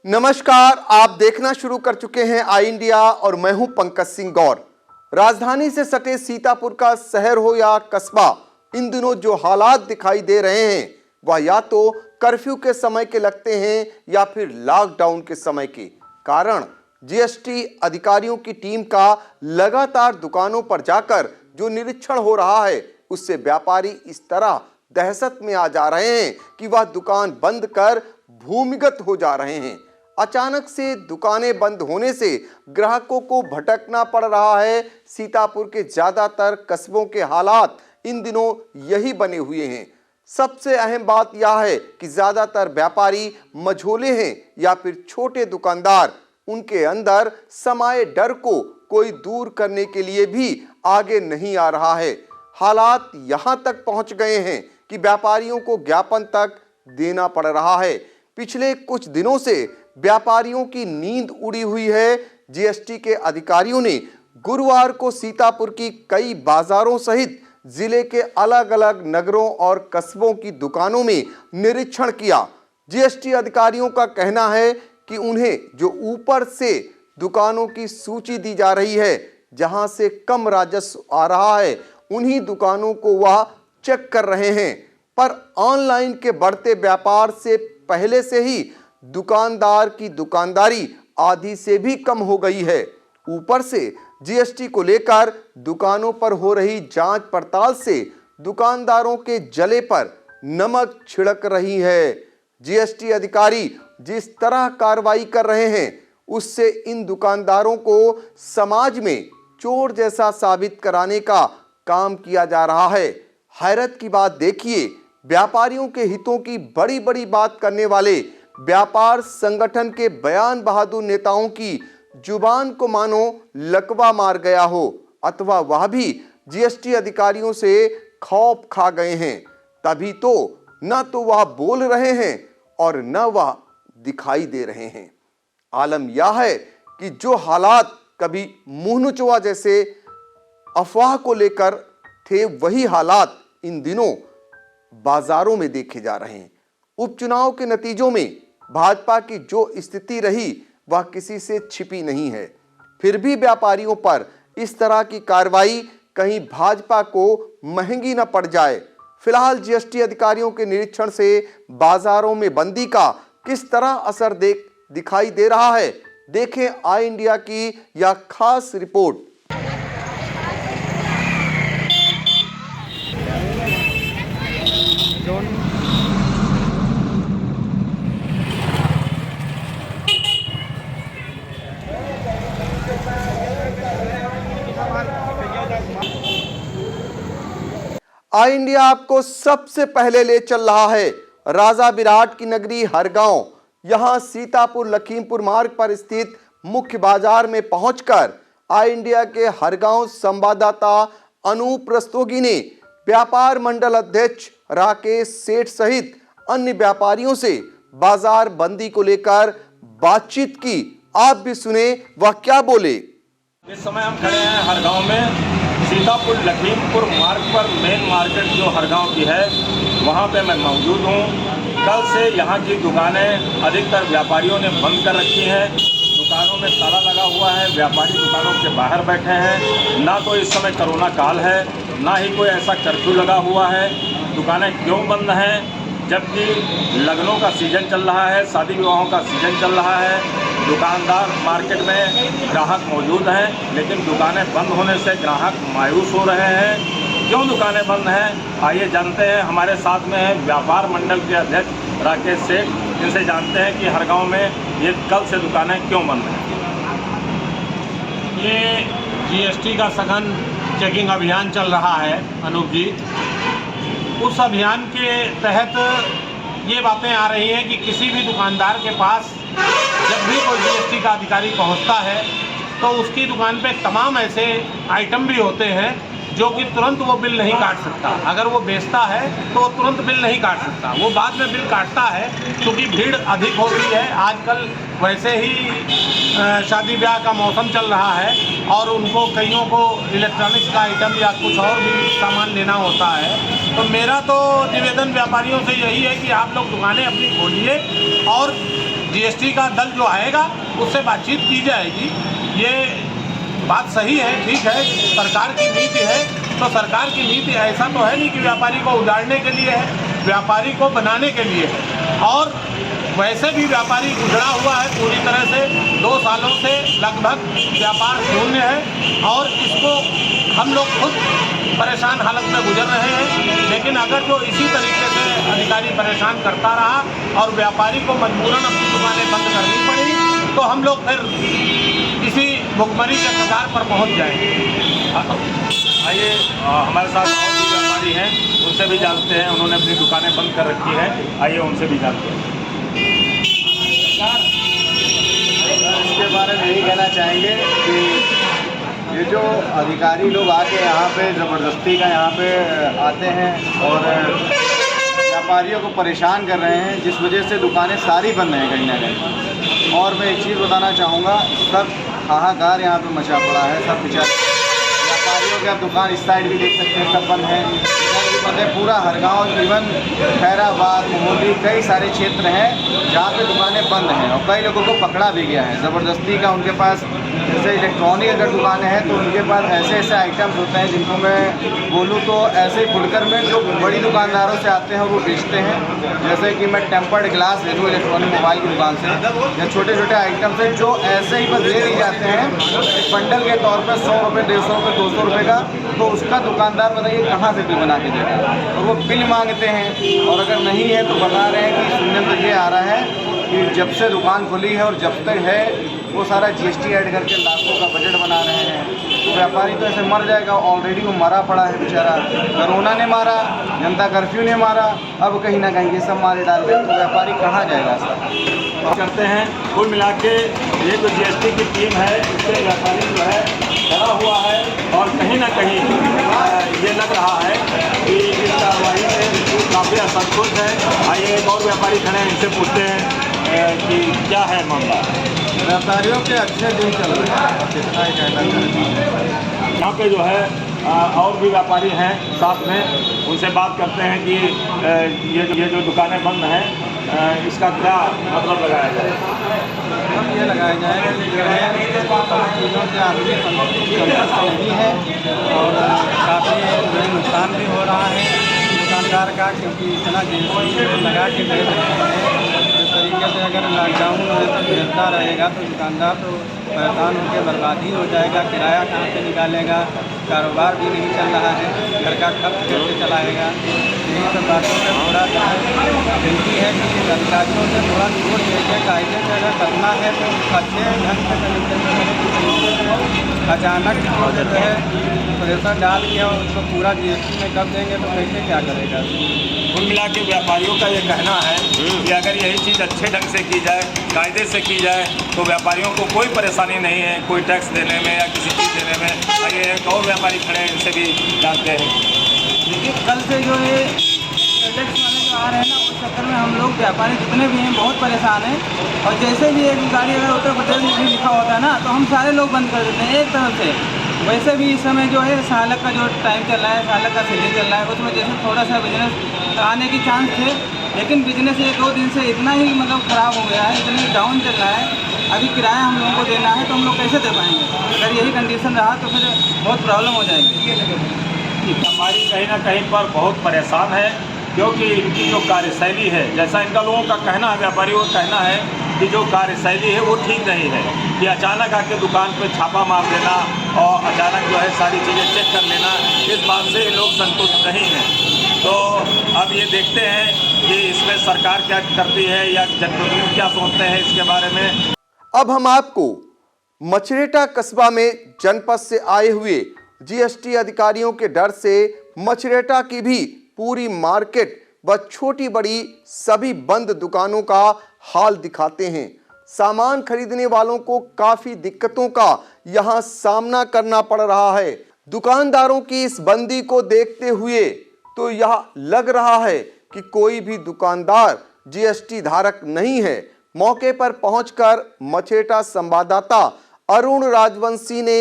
नमस्कार, आप देखना शुरू कर चुके हैं आई इंडिया और मैं हूं पंकज सिंह गौर। राजधानी से सटे सीतापुर का शहर हो या कस्बा, इन दिनों जो हालात दिखाई दे रहे हैं वह या तो कर्फ्यू के समय के लगते हैं या फिर लॉकडाउन के समय के। कारण जीएसटी अधिकारियों की टीम का लगातार दुकानों पर जाकर जो निरीक्षण हो रहा है, उससे व्यापारी इस तरह दहशत में आ जा रहे हैं कि वह दुकान बंद कर भूमिगत हो जा रहे हैं। अचानक से दुकानें बंद होने से ग्राहकों को भटकना पड़ रहा है। सीतापुर के ज्यादातर कस्बों के हालात इन दिनों यही बने हुए हैं। सबसे अहम बात यह है कि ज्यादातर व्यापारी मझोले हैं या फिर छोटे दुकानदार, उनके अंदर समाये डर को कोई दूर करने के लिए भी आगे नहीं आ रहा है। हालात यहां तक पहुंच गए हैं कि व्यापारियों को ज्ञापन तक देना पड़ रहा है। पिछले कुछ दिनों से व्यापारियों की नींद उड़ी हुई है। जीएसटी के अधिकारियों ने गुरुवार को सीतापुर की कई बाजारों सहित जिले के अलग अलग नगरों और कस्बों की दुकानों में निरीक्षण किया। जीएसटी अधिकारियों का कहना है कि उन्हें जो ऊपर से दुकानों की सूची दी जा रही है, जहां से कम राजस्व आ रहा है, उन्हीं दुकानों को वह चेक कर रहे हैं। पर ऑनलाइन के बढ़ते व्यापार से पहले से ही दुकानदार की दुकानदारी आधी से भी कम हो गई है। ऊपर से जीएसटी को लेकर दुकानों पर हो रही जांच पड़ताल से दुकानदारों के जले पर नमक छिड़क रही है। जीएसटी अधिकारी जिस तरह कार्रवाई कर रहे हैं, उससे इन दुकानदारों को समाज में चोर जैसा साबित कराने का काम किया जा रहा है। हैरत की बात देखिए, व्यापारियों के हितों की बड़ी बड़ी बात करने वाले व्यापार संगठन के बयान बहादुर नेताओं की जुबान को मानो लकवा मार गया हो, अथवा वह भी जीएसटी अधिकारियों से खौफ खा गए हैं। तभी तो न तो वह बोल रहे हैं और न वह दिखाई दे रहे हैं। आलम यह है कि जो हालात कभी मुंह नुचवा जैसे अफवाह को लेकर थे, वही हालात इन दिनों बाजारों में देखे जा रहे हैं। उपचुनाव के नतीजों में भाजपा की जो स्थिति रही वह किसी से छिपी नहीं है। फिर भी व्यापारियों पर इस तरह की कार्रवाई कहीं भाजपा को महंगी न पड़ जाए। फिलहाल जीएसटी अधिकारियों के निरीक्षण से बाजारों में बंदी का किस तरह असर दिखाई दे रहा है, देखें आई इंडिया की यह खास रिपोर्ट। आई इंडिया आपको सबसे पहले ले चल रहा है राजा विराट की नगरी हरगांव। यहां सीतापुर लखीमपुर मार्ग पर स्थित मुख्य बाजार में पहुंचकर आई इंडिया के हरगांव संवाददाता अनूप रस्तोगी ने व्यापार मंडल अध्यक्ष राकेश सेठ सहित अन्य व्यापारियों से बाजार बंदी को लेकर बातचीत की। आप भी सुने वह क्या बोले। इस समय हम खड़े हैं हरगांव में। सीतापुर लखीमपुर मार्ग पर मेन मार्केट जो हरगांव की है, वहां पे मैं मौजूद हूं। कल से यहां की दुकानें अधिकतर व्यापारियों ने बंद कर रखी हैं। दुकानों में ताला लगा हुआ है, व्यापारी दुकानों के बाहर बैठे हैं। ना तो इस समय कोरोना काल है, ना ही कोई ऐसा कर्फ्यू लगा हुआ है। दुकानें क्यों बंद हैं? जबकि लगनों का सीजन चल रहा है, शादी विवाहों का सीजन चल रहा है। दुकानदार मार्केट में ग्राहक मौजूद हैं, लेकिन दुकानें बंद होने से ग्राहक मायूस हो रहे हैं। क्यों दुकानें बंद हैं, आइए जानते हैं। हमारे साथ में है व्यापार मंडल के अध्यक्ष राकेश सेठ। इनसे जानते हैं कि हरगांव में ये कल से दुकानें क्यों बंद हैं। ये जीएसटी का सघन चेकिंग अभियान चल रहा है अनूप जी। उस अभियान के तहत ये बातें आ रही हैं कि किसी भी दुकानदार के पास जब भी कोई जीएसटी का अधिकारी पहुंचता है तो उसकी दुकान पे तमाम ऐसे आइटम भी होते हैं जो कि तुरंत वो बिल नहीं काट सकता। अगर वो बेचता है तो वो तुरंत बिल नहीं काट सकता, वो बाद में बिल काटता है क्योंकि भीड़ अधिक होती है। आजकल वैसे ही शादी ब्याह का मौसम चल रहा है और उनको कईयों को इलेक्ट्रॉनिक्स का आइटम या कुछ और भी सामान लेना होता है। तो मेरा तो निवेदन व्यापारियों से यही है कि आप लोग दुकानें अपनी खोलिए और जीएसटी का दल जो आएगा उससे बातचीत की जाएगी। ये बात सही है, ठीक है, सरकार की नीति है, तो सरकार की नीति ऐसा तो है नहीं कि व्यापारी को उजाड़ने के लिए है, व्यापारी को बनाने के लिए है। और वैसे भी व्यापारी गुजरा हुआ है पूरी तरह से, 2 सालों से लगभग व्यापार शून्य है और इसको हम लोग खुद परेशान हालत में गुजर रहे हैं। लेकिन अगर जो इसी तरीके से अधिकारी परेशान करता रहा और व्यापारी को मजबूरन अपनी दुकानें बंद करनी पड़ी तो हम लोग फिर किसी भुखमरी के कगार पर पहुंच जाएंगे। आइए हमारे साथ और भी व्यापारी हैं, उनसे भी जानते हैं। उन्होंने अपनी दुकानें बंद कर रखी है, आइए उनसे भी जानते हैं। इसके बारे में यही कहना चाहेंगे कि ये जो अधिकारी लोग आके यहाँ पे ज़बरदस्ती का यहाँ पे आते हैं और व्यापारियों को परेशान कर रहे हैं, जिस वजह से दुकानें सारी बंद हैं कहीं ना कहीं। और मैं एक चीज़ बताना चाहूँगा, सब हाहाकार यहाँ पे मचा पड़ा है। सब बेचारे व्यापारियों की आप दुकान इस साइड भी देख सकते हैं, सब बंद हैं, इधर भी बंद है। पूरा हरगांव, इवन खैराबाद, मोहली, कई सारे क्षेत्र हैं जहाँ पे दुकानें बंद हैं और कई लोगों को पकड़ा भी गया है ज़बरदस्ती का। उनके पास जैसे इलेक्ट्रॉनिक अगर दुकानें हैं तो उनके पास ऐसे ऐसे आइटम्स होते हैं जिनको मैं बोलूँ तो ऐसे ही फुटकर में जो बड़ी दुकानदारों से आते हैं वो बेचते हैं। जैसे कि मैं टेम्पर्ड ग्लास ले लूँ इलेक्ट्रॉनिक मोबाइल की दुकान से, या छोटे छोटे आइटम्स हैं जो ऐसे ही बस ले लिए जाते हैं एक बंडल के तौर पर 100 रुपये, 150 रुपये, 200 रुपये का। तो उसका दुकानदार बताइए कहाँ से बिल बना के देगा, और वो बिल मांगते हैं। और अगर नहीं है तो बता रहे हैं कि सुनने में तो ये आ रहा है कि जब से दुकान खुली है और जब तक है वो सारा जीएसटी ऐड करके लाखों का बजट बना रहे हैं। तो व्यापारी तो ऐसे मर जाएगा, ऑलरेडी वो मरा पड़ा है बेचारा। कोरोना ने मारा, जनता कर्फ्यू ने मारा, अब कहीं ना कहीं ये सब मारे डाल रहे, तो व्यापारी कहाँ जाएगा सर। करते हैं कुल मिला के ये जो जीएसटी की टीम है इससे व्यापारी जो है डरा हुआ है और कहीं ना कहीं ये लग रहा है कि इस कार्रवाई से काफ़ी असंतुष्ट है। आइए एक और व्यापारी खड़े हैं, इनसे पूछते हैं कि क्या है मामला। व्यापारियों के अच्छे दिन चल रहे हैं, कितना ही कहना चाहिए। यहाँ पे जो है और भी व्यापारी हैं साथ में, उनसे बात करते हैं कि ये जो दुकानें बंद हैं इसका क्या मतलब लगाया जाए। अब ये लगाया जाएगा कि जो है चीज़ों से आदमी संतुष्ट नहीं है और काफ़ी जो है नुकसान भी हो रहा है दुकानदार का, क्योंकि इतना जीएसटी लगा के बेच रहे हैं। इस तरीके से अगर लॉकडाउन है तो गिरता रहेगा तो दुकानदार तो परेशान होकर बर्बादी हो जाएगा। किराया कहाँ से निकालेगा, कारोबार भी नहीं चल रहा है, घर का खर्च कैसे चलाएगा। यही सब बातों में थोड़ा विनती है कि अधिकारियों से थोड़ा छूट देके कायदे से अगर करना है तो अच्छे ढंग से तरीके से। अचानक जो है प्रेशर डाल के और उसको पूरा जीएसटी में कर देंगे तो कैसे क्या करेगा। कुल मिला के व्यापारियों का ये कहना है कि अगर यही चीज़ अच्छे ढंग से की जाए, कायदे से की जाए तो व्यापारियों को कोई परेशानी नहीं है, कोई टैक्स देने में या किसी चीज़ देने में। आइए एक और व्यापारी खड़े हैं, इनसे भी जानते हैं। देखिए कल से जो ये टैक्स वाले जो आ रहे हैं ना, उस चक्कर में हम लोग व्यापारी जितने भी हैं बहुत परेशान हैं। और जैसे भी एक गाड़ी अगर उत्तर प्रदेश में भी लिखा होता है ना तो हम सारे लोग बंद कर देते हैं एक तरफ से। वैसे भी इस समय जो है सालक का जो टाइम चल रहा है, सालक का सीजन चल रहा है, उसमें जैसे थोड़ा सा बिजनेस आने की चांस थे, लेकिन बिजनेस ये 2 दिन से इतना ही मतलब ख़राब हो गया है, इतनी डाउन चल रहा है। अभी किराया हम लोगों को देना है तो हम लोग कैसे दे पाएंगे। अगर यही कंडीशन रहा तो फिर बहुत प्रॉब्लम हो जाएगी। व्यापारी कहीं ना कहीं पर बहुत परेशान है क्योंकि इनकी जो कार्यशैली है, जैसा इनका लोगों का कहना है, व्यापारियों का कहना है कि जो कार्यशैली है वो ठीक नहीं है, कि अचानक आके दुकान पे छापा मार देना और अचानक जो है सारी चीज़ें चेक कर लेना, इस बात से लोग संतुष्ट नहीं हैं। तो अब ये देखते हैं कि इसमें सरकार क्या करती है या जनप्रतिनिधि क्या सोचते हैं इसके बारे में। अब हम आपको मछरेटा कस्बा में जनपद से आए हुए जीएसटी अधिकारियों के डर से मछरेटा की भी पूरी मार्केट व छोटी बड़ी सभी बंद दुकानों का हाल दिखाते हैं। सामान खरीदने वालों को काफी दिक्कतों का यहां सामना करना पड़ रहा है। दुकानदारों की इस बंदी को देखते हुए तो यह लग रहा है कि कोई भी दुकानदार जीएसटी धारक नहीं है। मौके पर पहुंचकर मछेटा संवाददाता अरुण राजवंशी ने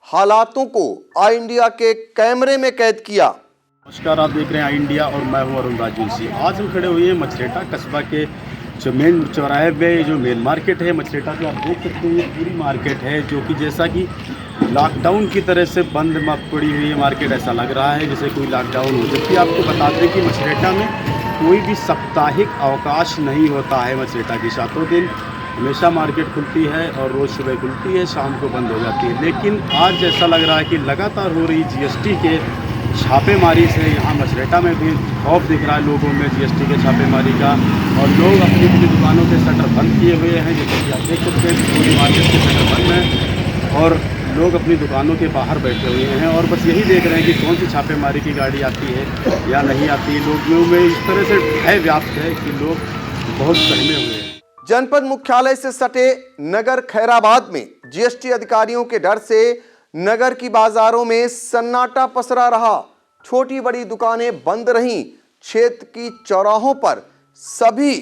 हालातों को आई इंडिया के कैमरे में कैद किया। नमस्कार, आप देख रहे हैं आई इंडिया और मैं हूं अरुण राजवंशी। आज हम खड़े हुए हैं मछरेटा कस्बा के जो मेन चौराहे पे जो मेन मार्केट है मछरेटा पे। आप देख सकते हैं ये पूरी मार्केट है जो कि जैसा कि लॉकडाउन की तरह से बंद पड़ी हुई है मार्केट, ऐसा लग रहा है जैसे कोई लॉकडाउन हो। जबकि आपको बता दें कि मछरेटा में कोई भी साप्ताहिक अवकाश नहीं होता है। मछरेटा की 7 दिन हमेशा मार्केट खुलती है और रोज़ सुबह खुलती है, शाम को बंद हो जाती है। लेकिन आज ऐसा लग रहा है कि लगातार हो रही जीएसटी के छापेमारी से यहाँ मछरेटा में भी खौफ दिख रहा है लोगों में जीएसटी के छापेमारी का। और लोग अपनी अपनी दुकानों के शटर बंद किए हुए हैं, जैसे कि आप देख सकते हैं पूरी मार्केट के शटर बंद हैं और लोग अपनी दुकानों के बाहर बैठे हुए हैं और बस यही देख रहे हैं कि कौन सी छापेमारी की गाड़ी आती है या नहीं आती। लोगों में इस तरह से भय व्याप्त है कि लोग बहुत सहमे हुए हैं। जनपद मुख्यालय से सटे नगर खैराबाद में जीएसटी अधिकारियों के डर से नगर की बाजारों में सन्नाटा पसरा रहा। छोटी बड़ी दुकानें बंद रहीं। क्षेत्र की चौराहों पर सभी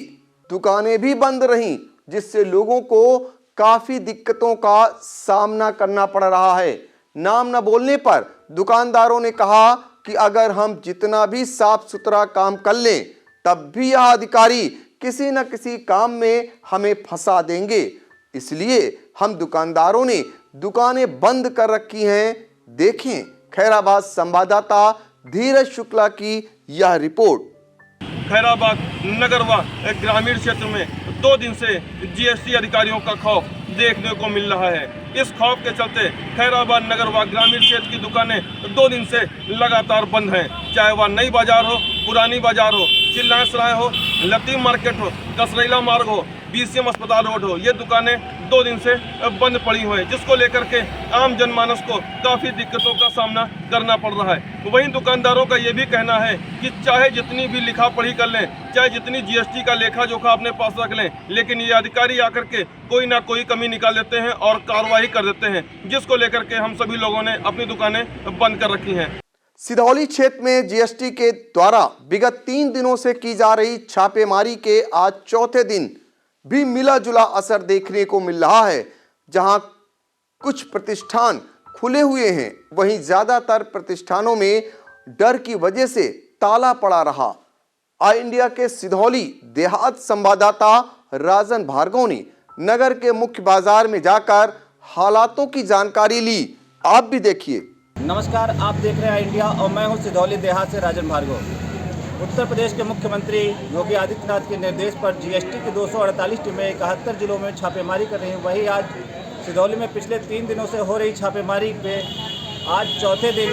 दुकानें भी बंद रहीं, जिससे लोगों को काफी दिक्कतों का सामना करना पड़ रहा है। नाम न बोलने पर दुकानदारों ने कहा कि अगर हम जितना भी साफ सुथरा काम कर लें तब भी यह अधिकारी किसी न किसी काम में हमें फंसा देंगे। इसलिए हम दुकानदारों ने दुकानें बंद कर रखी हैं। देखें खैराबाद संवाददाता धीरज शुक्ला की यह रिपोर्ट। खैराबाद नगर व ग्रामीण क्षेत्र में 2 दिन से जीएसटी अधिकारियों का खौफ देखने को मिल रहा है। इस खौफ के चलते खैराबाद नगर व ग्रामीण क्षेत्र की दुकानें 2 दिन से लगातार बंद हैं। चाहे वह नई बाजार हो, पुरानी बाजार हो, चिल्लान सराय हो, लतीम मार्केट हो, कसरैला मार्ग हो, बीसीएम अस्पताल रोड हो, ये दुकानें 2 दिन से बंद पड़ी हुई हैं, जिसको लेकर के आम जनमानस को काफ़ी दिक्कतों का सामना करना पड़ रहा है। वहीं दुकानदारों का ये भी कहना है कि चाहे जितनी भी लिखा पढ़ी कर लें, चाहे जितनी जीएसटी का लेखा जोखा अपने पास रख लें, लेकिन ये अधिकारी आकर के कोई ना कोई कमी निकाल देते हैं और कार्रवाई कर देते हैं, जिसको लेकर के हम सभी लोगों ने अपनी दुकानें बंद कर रखी हैं। सिधौली क्षेत्र में जीएसटी के द्वारा विगत 3 दिनों से की जा रही छापेमारी के आज चौथे दिन भी मिला जुला असर देखने को मिल रहा है। जहां कुछ प्रतिष्ठान खुले हुए हैं, वहीं ज्यादातर प्रतिष्ठानों में डर की वजह से ताला पड़ा रहा। आई इंडिया के सिधौली देहात संवाददाता राजन भार्गव ने नगर के मुख्य बाजार में जाकर हालातों की जानकारी ली। आप भी देखिए। नमस्कार, आप देख रहे हैं आई इंडिया और मैं हूं सिधौली देहात से राजन भार्गव। उत्तर प्रदेश के मुख्यमंत्री योगी आदित्यनाथ के निर्देश पर जीएसटी की 248 टीमें 71 जिलों में छापेमारी कर रही हैं। वहीं आज सिधौली में पिछले 3 दिनों से हो रही छापेमारी पे आज चौथे दिन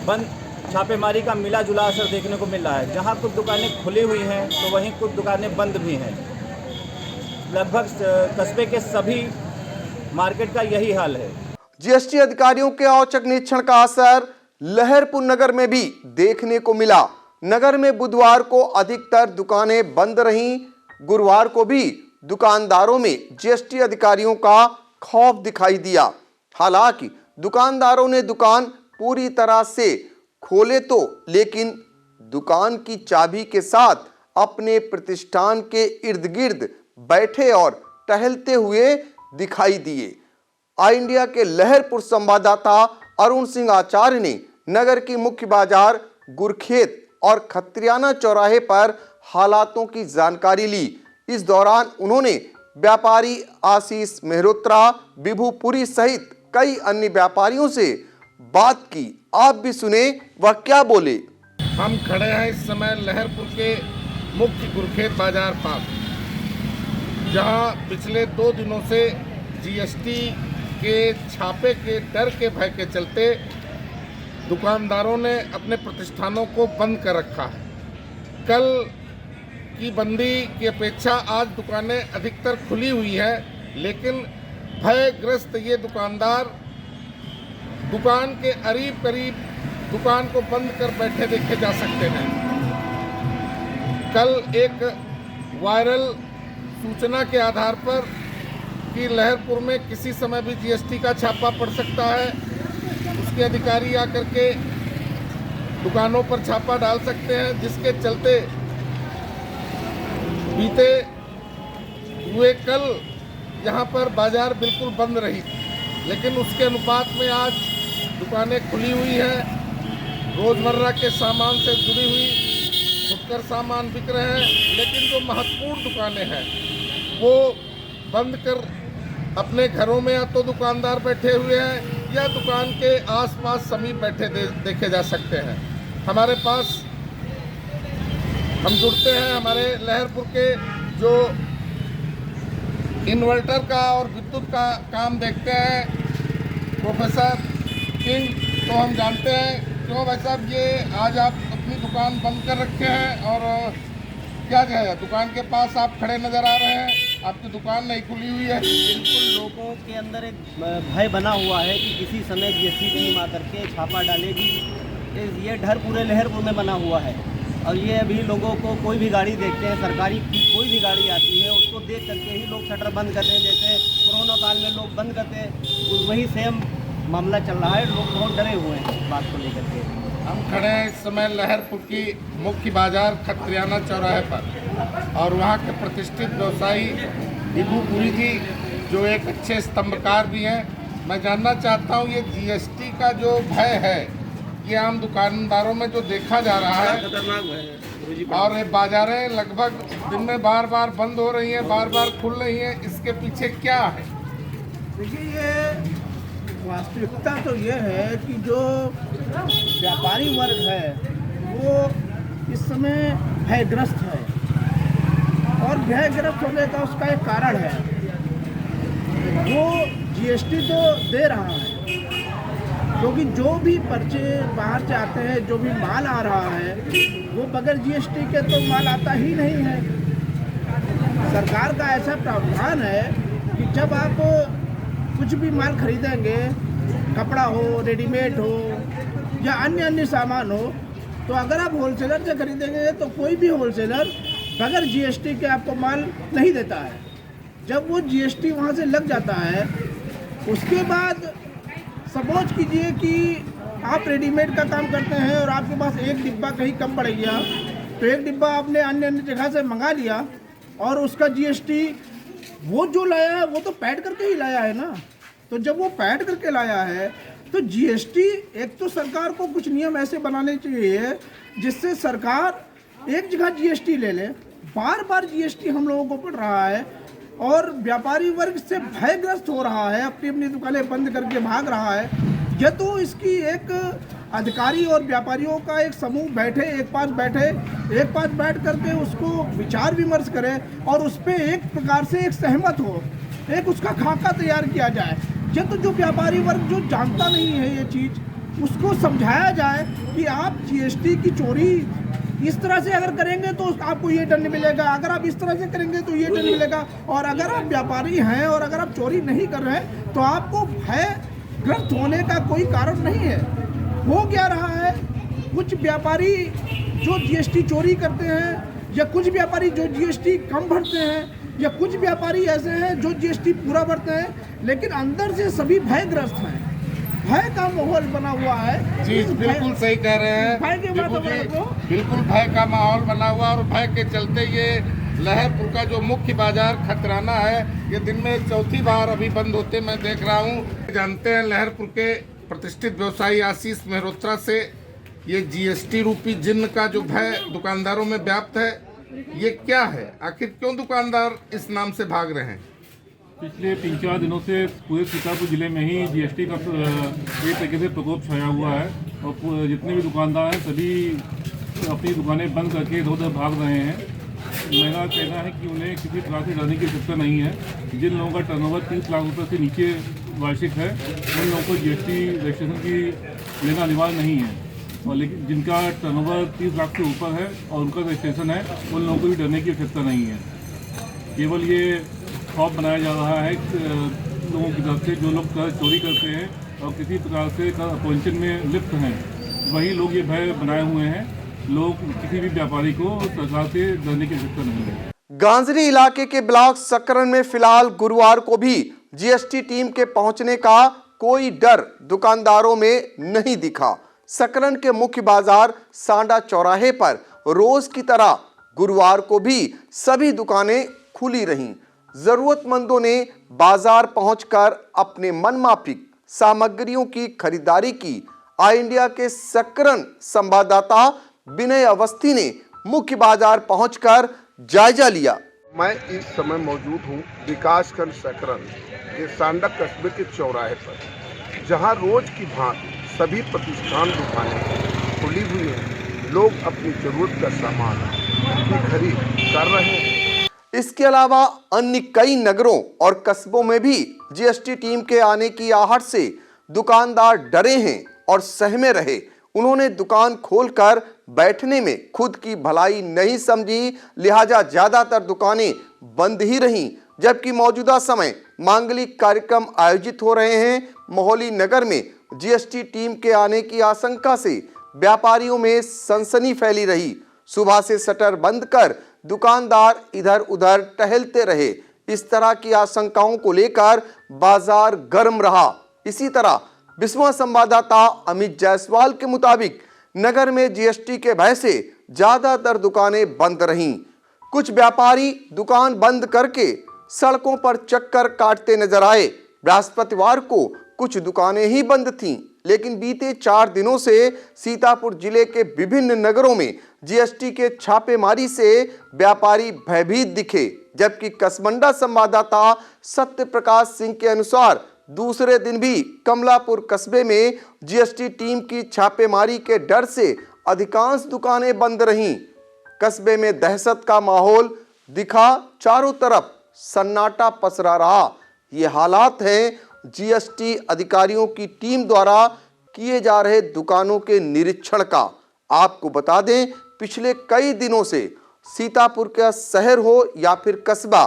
बंद छापेमारी का मिला जुला असर देखने को मिल रहा है। जहां कुछ दुकानें खुली हुई हैं तो वहीं कुछ दुकानें बंद भी हैं। लगभग कस्बे के सभी मार्केट का यही हाल है। जीएसटी अधिकारियों के औचक निरीक्षण का असर लहरपुर नगर में भी देखने को मिला। नगर में बुधवार को अधिकतर दुकानें बंद रहीं। गुरुवार को भी दुकानदारों में जीएसटी अधिकारियों का खौफ दिखाई दिया। हालांकि दुकानदारों ने दुकान पूरी तरह से खोले तो, लेकिन दुकान की चाबी के साथ अपने प्रतिष्ठान के इर्द गिर्द बैठे और टहलते हुए दिखाई दिए। आई इंडिया के लहरपुर संवाददाता अरुण सिंह आचार्य ने नगर की मुख्य बाजार गुरखेत और खत्रियाना चौराहे पर हालातों की जानकारी ली। इस दौरान उन्होंने व्यापारी आशीष मेहरोत्रा, विभुपुरी सहित कई अन्य व्यापारियों से बात की। आप भी सुने वह क्या बोले। हम खड़े हैं इस समय लहरपुर के मुख्य गुरखेत बाजार पर, जहां पिछले 2 दिनों से जीएसटी के छापे के डर के भय के चलते दुकानदारों ने अपने प्रतिष्ठानों को बंद कर रखा है। कल की बंदी की अपेक्षा आज दुकानें अधिकतर खुली हुई है, लेकिन भयग्रस्त ये दुकानदार दुकान के करीब दुकान को बंद कर बैठे देखे जा सकते हैं। कल एक वायरल सूचना के आधार पर कि लहरपुर में किसी समय भी जीएसटी का छापा पड़ सकता है, उसके अधिकारी आकर के दुकानों पर छापा डाल सकते हैं, जिसके चलते बीते हुए कल यहाँ पर बाजार बिल्कुल बंद रही, लेकिन उसके अनुपात में आज दुकानें खुली हुई हैं। रोज़मर्रा के सामान से जुड़ी हुई फुटकर सामान बिक रहे हैं, लेकिन जो महत्वपूर्ण दुकानें हैं वो बंद कर अपने घरों में या तो दुकानदार बैठे हुए हैं या दुकान के आसपास समीप बैठे देखे जा सकते हैं। हमारे पास हम जुड़ते हैं हमारे लहरपुर के जो इन्वर्टर का और विद्युत का काम देखते हैं प्रोफेसर किंग, तो हम जानते हैं क्यों भाई साहब ये आज आप अपनी दुकान बंद कर रखे हैं और क्या जो है दुकान के पास आप खड़े नज़र आ रहे हैं, आपकी दुकान नहीं खुली हुई है। बिल्कुल लोगों के अंदर एक भय बना हुआ है कि किसी समय जीएसटी टीम आकर के छापा डालेगी। ये डर पूरे लहरपुर में बना हुआ है और ये अभी लोगों को कोई भी गाड़ी देखते हैं, सरकारी की कोई भी गाड़ी आती है उसको देख करके ही लोग शटर बंद करते हैं। जैसे कोरोना काल में लोग बंद करते हैं, वही सेम मामला चल रहा है। लोग बहुत डरे हुए हैं इस बात को लेकर के। हम खड़े हैं इस समय लहरपुर की मुख्य बाजार खत्रियाना चौराहे पर और वहाँ के प्रतिष्ठित व्यवसायी विभू पुरी जी जो एक अच्छे स्तंभकार भी हैं। मैं जानना चाहता हूँ ये जीएसटी का जो भय है ये आम दुकानदारों में जो देखा जा रहा है और ये बाजारें लगभग दिन में बार बार बंद हो रही हैं, बार बार खुल रही हैं, इसके पीछे क्या है? देखिए ये वास्तविकता तो ये है कि जो व्यापारी वर्ग है वो इस समय भयग्रस्त है और भयग्रस्त होने का उसका एक कारण है, वो जीएसटी तो दे रहा है क्योंकि जो भी पर्चे बाहर से आते हैं, जो भी माल आ रहा है वो बगैर जीएसटी के तो माल आता ही नहीं है। सरकार का ऐसा प्रावधान है कि जब आप कुछ भी माल खरीदेंगे, कपड़ा हो, रेडीमेड हो या अन्य सामान हो, तो अगर आप होलसेलर से खरीदेंगे तो कोई भी होलसेलर बगैर जीएसटी के आपको माल नहीं देता है। जब वो जीएसटी वहाँ से लग जाता है उसके बाद सपोज कीजिए कि आप रेडीमेड का काम करते हैं और आपके पास एक डिब्बा कहीं कम पड़ गया तो एक डिब्बा आपने अन्य जगह से मंगा लिया और उसका जीएसटी वो जो लाया है वो तो पैड करके ही लाया है ना। तो जब वो पैड करके लाया है तो जीएसटी, एक तो सरकार को कुछ नियम ऐसे बनाने चाहिए जिससे सरकार एक जगह जीएसटी ले ले। बार बार जीएसटी हम लोगों को पड़ रहा है और व्यापारी वर्ग से भयग्रस्त हो रहा है, अपनी अपनी दुकानें बंद करके भाग रहा है। यह तो इसकी एक अधिकारी और व्यापारियों का एक समूह बैठे, एक पास बैठ करके उसको विचार विमर्श करे और उस पर एक प्रकार से एक सहमत हो, एक उसका खाका तैयार किया जाए। यह तो जो व्यापारी वर्ग जो जानता नहीं है ये चीज़, उसको समझाया जाए कि आप जीएसटी की चोरी इस तरह से अगर करेंगे तो आपको ये दंड मिलेगा, अगर आप इस तरह से करेंगे तो ये दंड मिलेगा, और अगर आप व्यापारी हैं और अगर आप चोरी नहीं कर रहे हैं तो आपको भयग्रस्त होने का कोई कारण नहीं है। हो क्या रहा है, कुछ व्यापारी जो जीएसटी चोरी करते हैं या कुछ व्यापारी जो जीएसटी कम भरते हैं या कुछ व्यापारी ऐसे हैं जो जीएसटी पूरा भरते हैं, लेकिन अंदर से सभी भयग्रस्त हैं। भय का माहौल बना हुआ है। जी बिल्कुल सही कह रहे हैं, बिल्कुल भय का माहौल बना हुआ और भय के चलते ये लहरपुर का जो मुख्य बाजार खतराना है ये दिन में चौथी बार अभी बंद होते मैं देख रहा हूँ। जानते हैं लहरपुर के प्रतिष्ठित व्यवसायी आशीष मेहरोत्रा से ये जीएसटी रूपी जिन्न का जो भय दुकानदारों में व्याप्त है ये क्या है, आखिर क्यों दुकानदार इस नाम से भाग रहे हैं? पिछले 3-4 दिनों से पूरे सीतापुर जिले में ही जीएसटी का एक तरीके से प्रकोप छाया हुआ है और जितने भी दुकानदार हैं सभी अपनी दुकानें बंद करके इधर उधर भाग रहे हैं। मेरा कहना है कि उन्हें किसी प्रकार से डरने की आवश्यकता नहीं है। जिन लोगों का टर्नओवर 30 लाख रुपये से नीचे वार्षिक है उन लोगों को जीएसटी रजिस्ट्रेशन की लेना अनिवार्य नहीं है, और लेकिन जिनका टर्नओवर 30 लाख से ऊपर है और उनका रजिस्ट्रेशन है उन लोगों को भी डरने की आवश्यकता नहीं है। केवल ये खौफ बनाया जा रहा है लोगों की तरफ से जो लोग कर चोरी करते हैं और किसी प्रकार से कर अपॉइंशन में लिप्त हैं, वही लोग ये भय बनाए हुए हैं लोग किसी भी व्यापारी को सरकार से डरने की आवश्यकता नहीं है। गांजरी इलाके के ब्लॉक सकरन में फिलहाल गुरुवार को भी जीएसटी टीम के पहुंचने का कोई डर दुकानदारों में नहीं दिखा। सकरन के मुख्य बाजार सांडा चौराहे पर रोज की तरह गुरुवार को भी सभी दुकानें खुली रहीं। जरूरतमंदों ने बाजार पहुंचकर अपने मनमाफिक सामग्रियों की खरीदारी की। आई इंडिया के सकरन संवाददाता विनय अवस्थी ने मुख्य बाजार पहुंचकर जायजा लिया। मैं इस समय मौजूद हूँ विकासखंड सकरन के सांडा कस्बे के चौराहे पर, जहाँ रोज की भांति सभी प्रतिष्ठान दुकानें खुली हुई हैं। लोग अपनी जरूरत का सामान की खरीद कर रहे हैं। इसके अलावा अन्य कई नगरों और कस्बों में भी जीएसटी टीम के आने की आहट से दुकानदार डरे हैं और सहमे रहे। उन्होंने दुकान खोलकर बैठने में खुद की भलाई नहीं समझी, लिहाजा ज्यादातर दुकानें बंद ही रहीं। जबकि मौजूदा समय मांगलिक कार्यक्रम आयोजित हो रहे हैं। मोहाली नगर में जीएसटी टीम के आने की आशंका से व्यापारियों में सनसनी फैली रही। सुबह से शटर बंद कर दुकानदार इधर उधर टहलते रहे। इस तरह की आशंकाओं को लेकर बाजार गर्म रहा। इसी तरह बिस्वा संवाददाता अमित जायसवाल के मुताबिक नगर में जीएसटी के भय से ज्यादातर दुकानें बंद रहीं। कुछ व्यापारी दुकान बंद करके सड़कों पर चक्कर काटते नजर आए। बृहस्पतिवार को कुछ दुकानें ही बंद थीं, लेकिन बीते 4 दिनों से सीतापुर जिले के विभिन्न नगरों में जीएसटी के छापेमारी से व्यापारी भयभीत दिखे। जबकि कसमंडा संवाददाता सत्य प्रकाश सिंह के अनुसार दूसरे दिन भी कमलापुर कस्बे में जीएसटी टीम की छापेमारी के डर से अधिकांश दुकानें बंद रहीं। कस्बे में दहशत का माहौल दिखा, चारों तरफ सन्नाटा पसरा रहा। ये हालात हैं जीएसटी अधिकारियों की टीम द्वारा किए जा रहे दुकानों के निरीक्षण का। आपको बता दें, पिछले कई दिनों से सीतापुर का शहर हो या फिर कस्बा,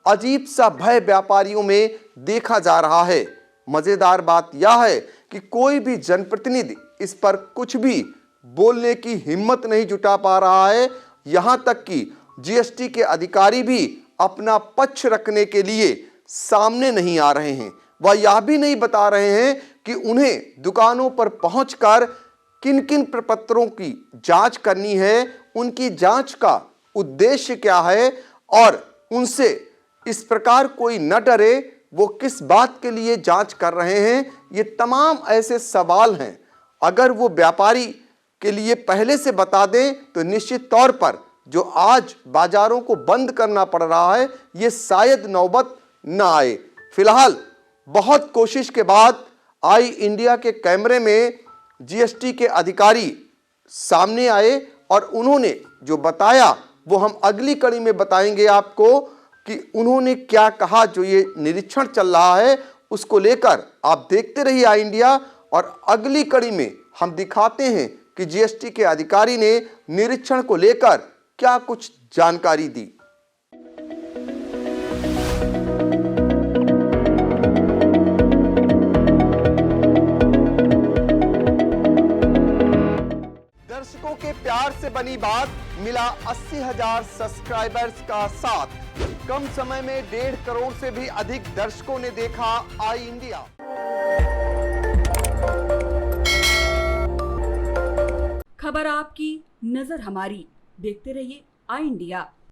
अजीब सा भय व्यापारियों में देखा जा रहा है। मजेदार बात यह है कि कोई भी जनप्रतिनिधि इस पर कुछ भी बोलने की हिम्मत नहीं जुटा पा रहा है। यहां तक कि जीएसटी के अधिकारी भी अपना पक्ष रखने के लिए सामने नहीं आ रहे हैं। वह यह भी नहीं बता रहे हैं कि उन्हें दुकानों पर पहुंचकर किन किन प्रपत्रों की जांच करनी है, उनकी जांच का उद्देश्य क्या है और उनसे इस प्रकार कोई न डरे। वो किस बात के लिए जांच कर रहे हैं, ये तमाम ऐसे सवाल हैं। अगर वो व्यापारी के लिए पहले से बता दें तो निश्चित तौर पर जो आज बाजारों को बंद करना पड़ रहा है, ये शायद नौबत न आए। फिलहाल बहुत कोशिश के बाद आई इंडिया के कैमरे में जीएसटी के अधिकारी सामने आए और उन्होंने जो बताया वो हम अगली कड़ी में बताएंगे आपको कि उन्होंने क्या कहा। जो ये निरीक्षण चल रहा है उसको लेकर आप देखते रहिए आई इंडिया, और अगली कड़ी में हम दिखाते हैं कि जीएसटी के अधिकारी ने निरीक्षण को लेकर क्या कुछ जानकारी दी। दर्शकों के प्यार से बनी बात, मिला 80,000 सब्सक्राइबर्स का साथ। कम समय में 1.5 करोड़ से भी अधिक दर्शकों ने देखा आई इंडिया। खबर आपकी, नजर हमारी। देखते रहिए आई इंडिया।